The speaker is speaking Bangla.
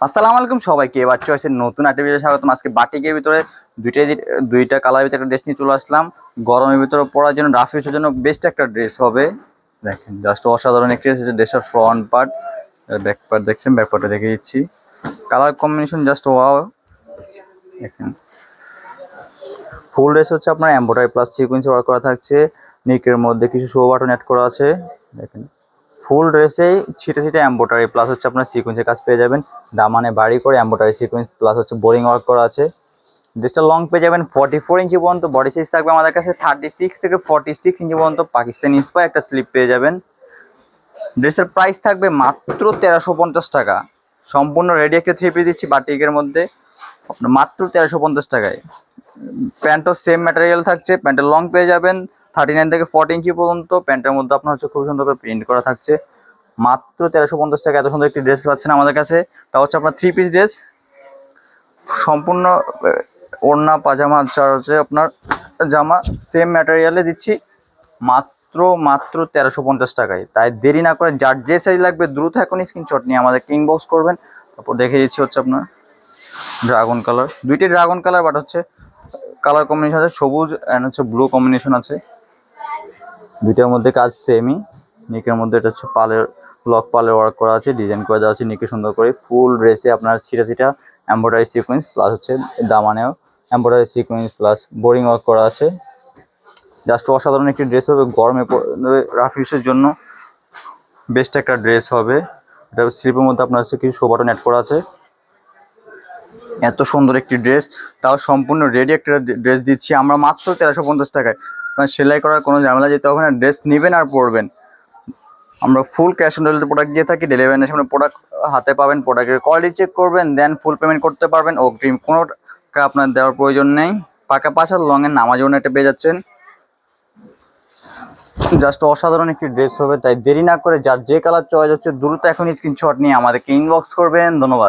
আসসালামু আলাইকুম সবাইকে। এবার চয়েছে নতুন একটা ভিডিও স্বাগতম। আজকে বাটিকের ভিতরে দুইটা কালারের ভিতরে একটা ড্রেস নিয়ে চলে আসলাম। গরমের ভিতরে পরার জন্য, রাফ ইউজের জন্য বেস্ট একটা ড্রেস হবে। দেখেন জাস্ট অসাধারণ একটি ড্রেসের ফ্রন্ট পার্ট, ব্যাক পার্ট দেখছেন, ব্যাক পার্টটা দেখে দিচ্ছি। Colour combination just wow. দেখেন ফুল ড্রেস হচ্ছে আপনার এমব্রয়ডারি প্লাস সিকোয়েন্স ওয়ার্ক করা থাকছে। নেকের মধ্যে কিছু শো বাটন অ্যাড করা আছে। দেখেন ফুল ড্রেসেই ছিটে ছিটে এমব্রয়ডারি প্লাস হচ্ছে আপনার সিকোয়েন্সের কাজ পেয়ে যাবেন। দামানে বাড়ি করে এমব্রয়ডারি সিকোয়েন্স প্লাস হচ্ছে বোরিং ওয়ার্ক করা আছে। ড্রেসটা লং পেয়ে যাবেন 44 ইঞ্চি পর্যন্ত। বডি সাইজ থাকবে আমাদের কাছে 36 থেকে 46 ইঞ্চি পর্যন্ত। পাকিস্তানি ইন্সপায়ার একটা স্লিপ পেয়ে যাবেন। ড্রেসের প্রাইস থাকবে মাত্র 1350 টাকা। সম্পূর্ণ রেডি একটা থ্রি পিস দিচ্ছি বাটিকের মধ্যে আপনার মাত্র 1350 টাকায়। প্যান্টও সেম ম্যাটেরিয়াল থাকছে। প্যান্টের লং পেয়ে যাবেন 39 থেকে 40 ইঞ্চি পর্যন্ত। প্যান্টের মধ্যে আপনার হচ্ছে খুব সুন্দর করে প্রিন্ট করা থাকছে। মাত্র 1350 টাকা এত সুন্দর একটি ড্রেস পাচ্ছেন আমাদের কাছে। তা হচ্ছে আপনার থ্রি পিস ড্রেস, সম্পূর্ণ ওড়না পাজামা হচ্ছে আপনার জামা সেম ম্যাটেরিয়ালে দিচ্ছি মাত্র 1350 টাকায়। তাই দেরি না করে যার যে সাইজ লাগবে দ্রুত এখন স্ক্রিনশট নিয়ে আমাদেরকে ইনবক্স করবেন। তারপর দেখে দিচ্ছি হচ্ছে আপনার ড্রাগন কালার, দুইটি ড্রাগন কালার, বাট হচ্ছে কালার কম্বিনেশন আছে সবুজ অ্যান্ড হচ্ছে ব্লু কম্বিনেশন আছে। দুইটার মধ্যে কাজ সেমই। নেকের মধ্যে এটা হচ্ছে পালের ব্লক পালের ওয়ার্ক করা আছে, ডিজাইন করে দেওয়া আছে নেকে সুন্দর করে। ফুল ড্রেসে আপনার ছিটা এমব্রয়ডারি সিকোয়েন্স প্লাস হচ্ছে দামানেও embroidery sequence plus boring work করা আছে। জাস্ট অসাধারণ একটি ড্রেস হবে। গরমে রাফ ইউজের জন্য বেস্ট একটা ড্রেস হবে। এটা স্লিপের মধ্যে আপনার হচ্ছে কিছু শো বাটন অ্যাড করা আছে। এত সুন্দর একটি ড্রেস, তাও সম্পূর্ণ রেডি একটা ড্রেস দিচ্ছি আমরা মাত্র 1350 টাকায়। আপনার সেলাই করার কোনো ঝামেলা যেতে হবে না। ড্রেস নেবেন আর পরবেন। আমরা full cash on delivery product দিয়ে থাকি। ডেলিভারি সামনে প্রোডাক্ট হাতে পাবেন, প্রোডাক্টের কোয়ালিটি চেক করবেন, দেন ফুল পেমেন্ট করতে পারবেন। অগ্রিম কোনো টাকা আপনার দেওয়ার প্রয়োজন নেই। পাকা 5000 লংয়ের নামাজ একটা পেয়ে যাচ্ছেন। জাস্ট অসাধারণ একটি ড্রেস হবে। তাই দেরি না করে যার যে কালার চয়েস হচ্ছে দ্রুত এখন স্ক্রিনশট নিয়ে আমাদেরকে ইনবক্স করবেন। ধন্যবাদ।